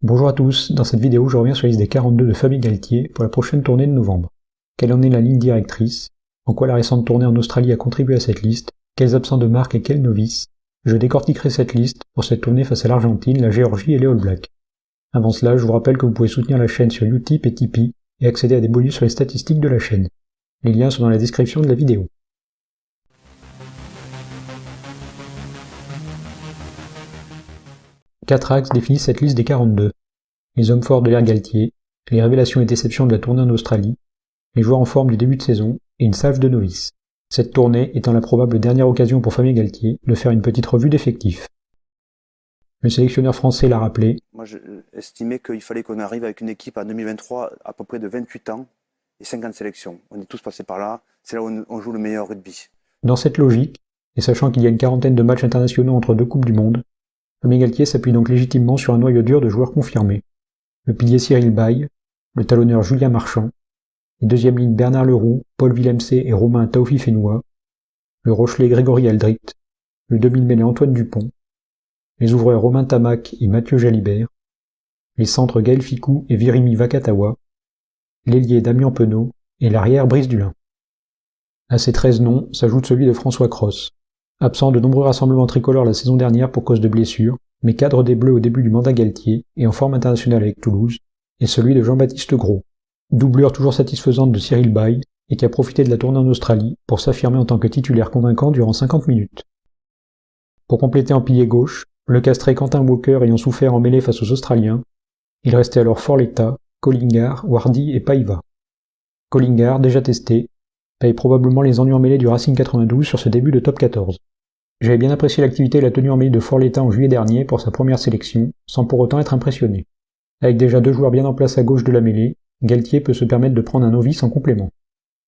Bonjour à tous, dans cette vidéo je reviens sur la liste des 42 de Fabien Galthié pour la prochaine tournée de novembre. Quelle en est la ligne directrice? En quoi la récente tournée en Australie a contribué à cette liste? Quels absents de marque et quels novices? Je décortiquerai cette liste pour cette tournée face à l'Argentine, la Géorgie et les All Blacks. Avant cela, je vous rappelle que vous pouvez soutenir la chaîne sur Utip et Tipeee et accéder à des bonus sur les statistiques de la chaîne. Les liens sont dans la description de la vidéo. 4 axes définissent cette liste des 42. Les hommes forts de l'ère Galthié, les révélations et déceptions de la tournée en Australie, les joueurs en forme du début de saison et une salve de novices. Cette tournée étant la probable dernière occasion pour Fabien Galthié de faire une petite revue d'effectifs. Le sélectionneur français l'a rappelé. Moi, j'estimais qu'il fallait qu'on arrive avec une équipe en 2023 à peu près de 28 ans et 50 sélections. On est tous passés par là, c'est là où on joue le meilleur rugby. Dans cette logique, et sachant qu'il y a une quarantaine de matchs internationaux entre deux Coupes du Monde, Fabien Galthié s'appuie donc légitimement sur un noyau dur de joueurs confirmés. Le pilier Cyril Baille, le talonneur Julien Marchand, les deuxième lignes Bernard Leroux, Paul Villemc et Romain Taofi-Fénois, le Rochelais Grégory Aldrit, le demi-mêlée Antoine Dupont, les ouvreurs Romain Tamac et Mathieu Jalibert, les centres Gaël Ficou et Virimi Vakatawa, l'ailier Damien Penaud et l'arrière Brice Dulin. À ces 13 noms s'ajoute celui de François Cros, absent de nombreux rassemblements tricolores la saison dernière pour cause de blessures, mais cadre des Bleus au début du mandat Galthié et en forme internationale avec Toulouse, et celui de Jean-Baptiste Gros, doublure toujours satisfaisante de Cyril Baille et qui a profité de la tournée en Australie pour s'affirmer en tant que titulaire convaincant durant 50 minutes. Pour compléter en pilier gauche, le castré Quentin Walker ayant souffert en mêlée face aux Australiens, il restait alors Forletta, Collingard, Wardy et Paiva. Collingard, déjà testé, paye probablement les ennuis en mêlée du Racing 92 sur ce début de top 14. J'avais bien apprécié l'activité et la tenue en mêlée de Forletta en juillet dernier pour sa première sélection, sans pour autant être impressionné. Avec déjà 2 joueurs bien en place à gauche de la mêlée, Galthié peut se permettre de prendre un novice en complément.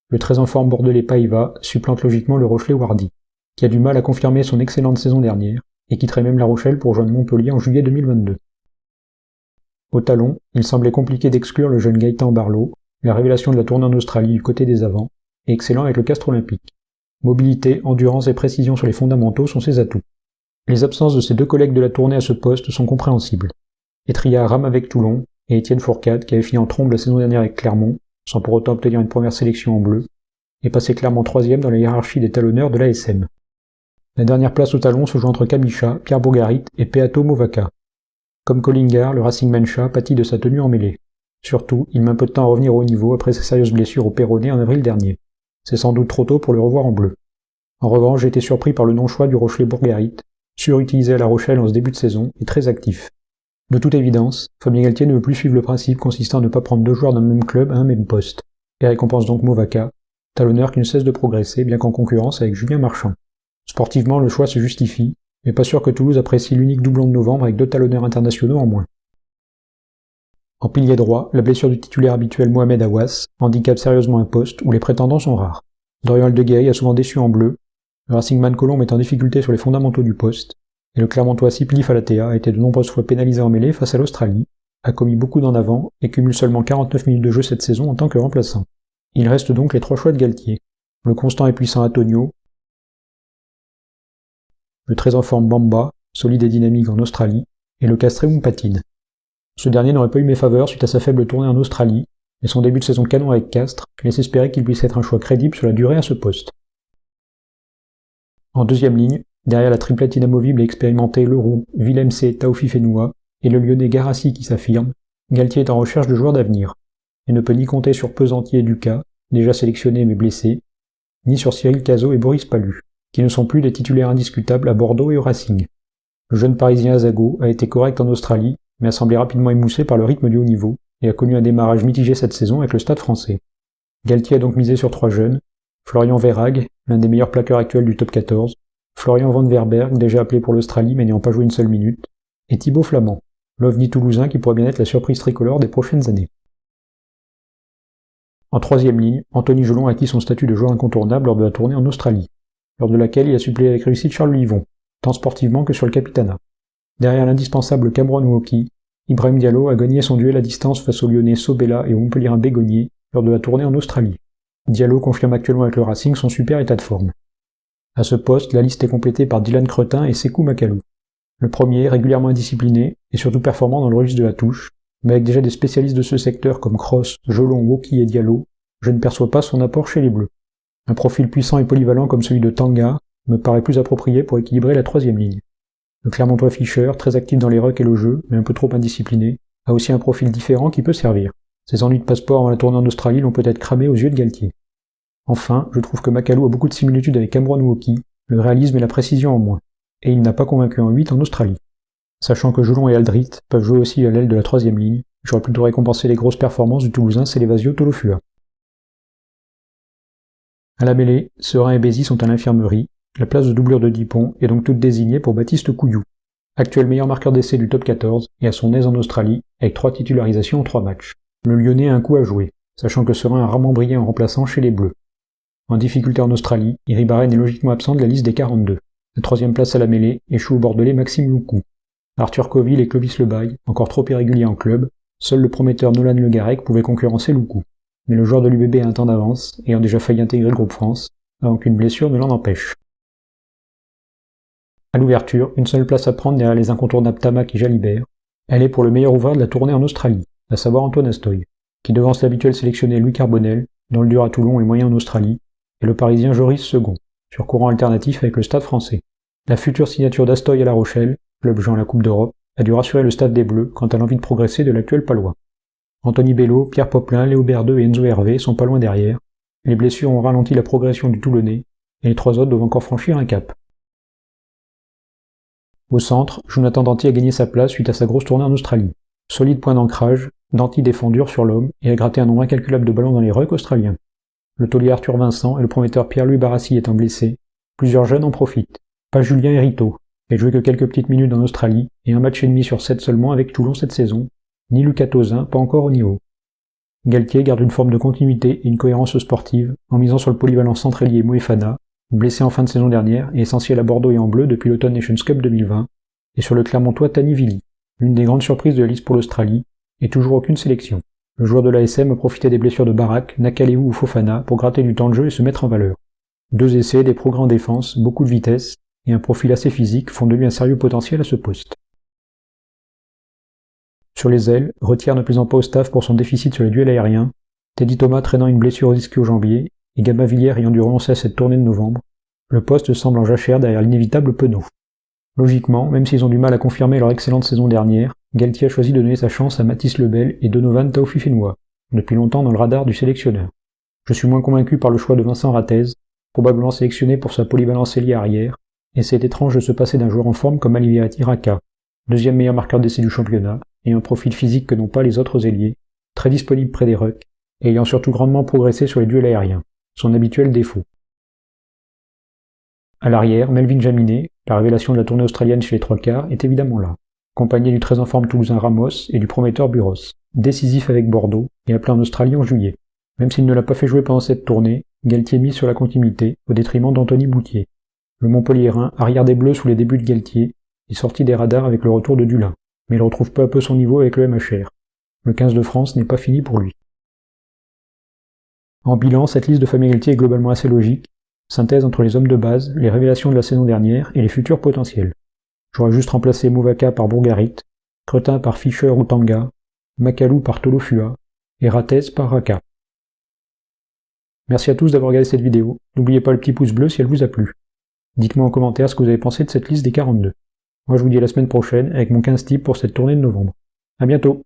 Le très en forme bordelais Paiva supplante logiquement le Rochelais Wardy, qui a du mal à confirmer son excellente saison dernière, et quitterait même La Rochelle pour rejoindre Montpellier en juillet 2022. Au talon, il semblait compliqué d'exclure le jeune Gaëtan Barlow, la révélation de la tournée en Australie du côté des avants, et excellent avec le Castres Olympique. Mobilité, endurance et précision sur les fondamentaux sont ses atouts. Les absences de ses 2 collègues de la tournée à ce poste sont compréhensibles. Etria rame avec Toulon, et Étienne Fourcade, qui avait fini en trombe la saison dernière avec Clermont, sans pour autant obtenir une première sélection en bleu, est passé clairement 3e dans la hiérarchie des talonneurs de l'ASM. La dernière place au talon se joue entre Kamicha, Pierre Bogarit et Peato Movaka. Comme Collingard, le Racing Mancha pâtit de sa tenue en mêlée. Surtout, il met un peu de temps à revenir au haut niveau après sa sérieuse blessure au péroné en avril dernier. C'est sans doute trop tôt pour le revoir en bleu. En revanche, j'ai été surpris par le non-choix du Rochelais Bourgarit, surutilisé à La Rochelle en ce début de saison et très actif. De toute évidence, Fabien Galthié ne veut plus suivre le principe consistant à ne pas prendre 2 joueurs d'un même club à un même poste, et récompense donc Movaka, talonneur qui ne cesse de progresser bien qu'en concurrence avec Julien Marchand. Sportivement, le choix se justifie, mais pas sûr que Toulouse apprécie l'unique doublon de novembre avec 2 talonneurs internationaux en moins. En pilier droit, la blessure du titulaire habituel Mohamed Awas handicape sérieusement un poste où les prétendants sont rares. Dorian Aldeguerri a souvent déçu en bleu, le Racingman Colombe est en difficulté sur les fondamentaux du poste, et le Clermontois Sipli Falatea a été de nombreuses fois pénalisé en mêlée face à l'Australie, a commis beaucoup d'en avant et cumule seulement 49 minutes de jeu cette saison en tant que remplaçant. Il reste donc les 3 choix de Galthié, le constant et puissant Antonio, le très en forme Bamba, solide et dynamique en Australie, et le castré Mpatine. Ce dernier n'aurait pas eu mes faveurs suite à sa faible tournée en Australie, mais son début de saison canon avec Castres laisse espérer qu'il puisse être un choix crédible sur la durée à ce poste. En deuxième ligne, derrière la triplette inamovible et expérimentée Leroux, Villemc, Taofi-Fénois et le Lyonnais Garassi qui s'affirme, Galthié est en recherche de joueurs d'avenir, et ne peut ni compter sur Pesantier et Ducas, déjà sélectionnés mais blessés, ni sur Cyril Cazot et Boris Palu, qui ne sont plus des titulaires indiscutables à Bordeaux et au Racing. Le jeune parisien Azago a été correct en Australie, mais a semblé rapidement émoussé par le rythme du haut niveau, et a connu un démarrage mitigé cette saison avec le Stade français. Galthié a donc misé sur 3 jeunes, Florian Verhaeghe, l'un des meilleurs plaqueurs actuels du top 14, Florian Van Verberg, déjà appelé pour l'Australie mais n'ayant pas joué une seule minute, et Thibaut Flamand, l'ovni toulousain qui pourrait bien être la surprise tricolore des prochaines années. En 3e ligne, Anthony Gelon a acquis son statut de joueur incontournable lors de la tournée en Australie, lors de laquelle il a suppléé avec réussite Charles Livon, tant sportivement que sur le capitanat. Derrière l'indispensable Cameron Woki, Ibrahim Diallo a gagné son duel à distance face aux Lyonnais Sobella et au Montpellierin Bégonnier lors de la tournée en Australie. Diallo confirme actuellement avec le Racing son super état de forme. À ce poste, la liste est complétée par Dylan Cretin et Sekou Makalou. Le premier, régulièrement indiscipliné, et surtout performant dans le registre de la touche, mais avec déjà des spécialistes de ce secteur comme Cross, Jolon, Woki et Diallo, je ne perçois pas son apport chez les Bleus. Un profil puissant et polyvalent comme celui de Tanga me paraît plus approprié pour équilibrer la troisième ligne. Le Clermontois Fischer, très actif dans les rucks et le jeu, mais un peu trop indiscipliné, a aussi un profil différent qui peut servir. Ses ennuis de passeport avant la tournée en Australie l'ont peut-être cramé aux yeux de Galtier. Enfin, je trouve que Macalou a beaucoup de similitudes avec Cameron Woki, le réalisme et la précision en moins, et il n'a pas convaincu en 8 en Australie. Sachant que Jolon et Aldrit peuvent jouer aussi à l'aile de la troisième ligne, j'aurais plutôt récompensé les grosses performances du Toulousain Célevasio Tolofua. À la mêlée, Serin et Bézi sont à l'infirmerie, la place de doublure de Dupont est donc toute désignée pour Baptiste Couillou, actuel meilleur marqueur d'essai du top 14 et à son aise en Australie, avec 3 titularisations en 3 matchs. Le Lyonnais a un coup à jouer, sachant que Serin a rarement brillé en remplaçant chez les Bleus. En difficulté en Australie, Iribarren est logiquement absent de la liste des 42. La troisième place à la mêlée échoue au Bordelais Maxime Loukou. Arthur Coville et Clovis Lebaille, encore trop irréguliers en club, seul le prometteur Nolan Le Garec pouvait concurrencer Loukou. Mais le joueur de l'UBB a un temps d'avance, ayant déjà failli intégrer le groupe France, avant qu'une blessure ne l'en empêche. À l'ouverture, une seule place à prendre derrière les incontournables Tamac et Jalibert. Elle est pour le meilleur ouvreur de la tournée en Australie, à savoir Antoine Astoy, qui devance l'habituel sélectionné Louis Carbonel, dont le dur à Toulon est moyen en Australie, et le Parisien Joris Second, sur courant alternatif avec le Stade français. La future signature d'Astoy à La Rochelle, club jouant la Coupe d'Europe, a dû rassurer le staff des Bleus quant à l'envie de progresser de l'actuel Palois. Anthony Bello, Pierre Poplin, Léo Berdeux et Enzo Hervé sont pas loin derrière. Les blessures ont ralenti la progression du Toulonnais, et les 3 autres doivent encore franchir un cap. Au centre, Jonathan Danty a gagné sa place suite à sa grosse tournée en Australie. Solide point d'ancrage, Danty défend dur sur l'homme et a gratté un nombre incalculable de ballons dans les rucks australiens. Le taulier Arthur Vincent et le prometteur Pierre-Louis Barassi étant blessés, plusieurs jeunes en profitent. Pas Julien Hériteau, qui a joué que quelques petites minutes en Australie et un match et demi sur 7 seulement avec Toulon cette saison, ni Lucas Tozin, pas encore au niveau. Galtier garde une forme de continuité et une cohérence sportive en misant sur le polyvalent centre-ailier Moefana, blessé en fin de saison dernière et essentiel à Bordeaux et en bleu depuis l'Automne Nations Cup 2020, et sur le Clermontois Tani Vili, l'une des grandes surprises de la liste pour l'Australie, et toujours aucune sélection. Le joueur de l'ASM a profité des blessures de Barak, Nakaleu ou Fofana pour gratter du temps de jeu et se mettre en valeur. 2 essais, des progrès en défense, beaucoup de vitesse, et un profil assez physique font de lui un sérieux potentiel à ce poste. Sur les ailes, Retière ne plaisant pas au staff pour son déficit sur les duels aériens, Teddy Thomas traînant une blessure risquée au jambier, et Gabin Villiers ayant dû renoncer à cette tournée de novembre, le poste semble en jachère derrière l'inévitable Penaud. Logiquement, même s'ils ont du mal à confirmer leur excellente saison dernière, Galtier a choisi de donner sa chance à Mathis Lebel et Donovan Taofifenwa, depuis longtemps dans le radar du sélectionneur. Je suis moins convaincu par le choix de Vincent Ratez, probablement sélectionné pour sa polyvalence ailier arrière, et c'est étrange de se passer d'un joueur en forme comme Aliviati Raka, deuxième meilleur marqueur d'essai du championnat, et un profil physique que n'ont pas les autres ailiers, très disponible près des rucks, et ayant surtout grandement progressé sur les duels aériens, son habituel défaut. À l'arrière, Melvin Jaminet, la révélation de la tournée australienne chez les 3/4, est évidemment là, accompagné du très en forme toulousain Ramos et du prometteur Buros, décisif avec Bordeaux et appelé en Australie en juillet. Même s'il ne l'a pas fait jouer pendant cette tournée, Galtier mise sur la continuité, au détriment d'Anthony Boutier. Le Montpelliérain, arrière des Bleus sous les débuts de Galtier, est sorti des radars avec le retour de Dulin, mais il retrouve peu à peu son niveau avec le MHR. Le 15 de France n'est pas fini pour lui. En bilan, cette liste de Fabien Galtier est globalement assez logique, synthèse entre les hommes de base, les révélations de la saison dernière et les futurs potentiels. J'aurais juste remplacé Movaca par Bourgarit, Cretin par Fischer ou Tanga, Macalou par Tolofua et Ratez par Raka. Merci à tous d'avoir regardé cette vidéo, n'oubliez pas le petit pouce bleu si elle vous a plu. Dites-moi en commentaire ce que vous avez pensé de cette liste des 42. Moi je vous dis à la semaine prochaine avec mon 15 type pour cette tournée de novembre. À bientôt.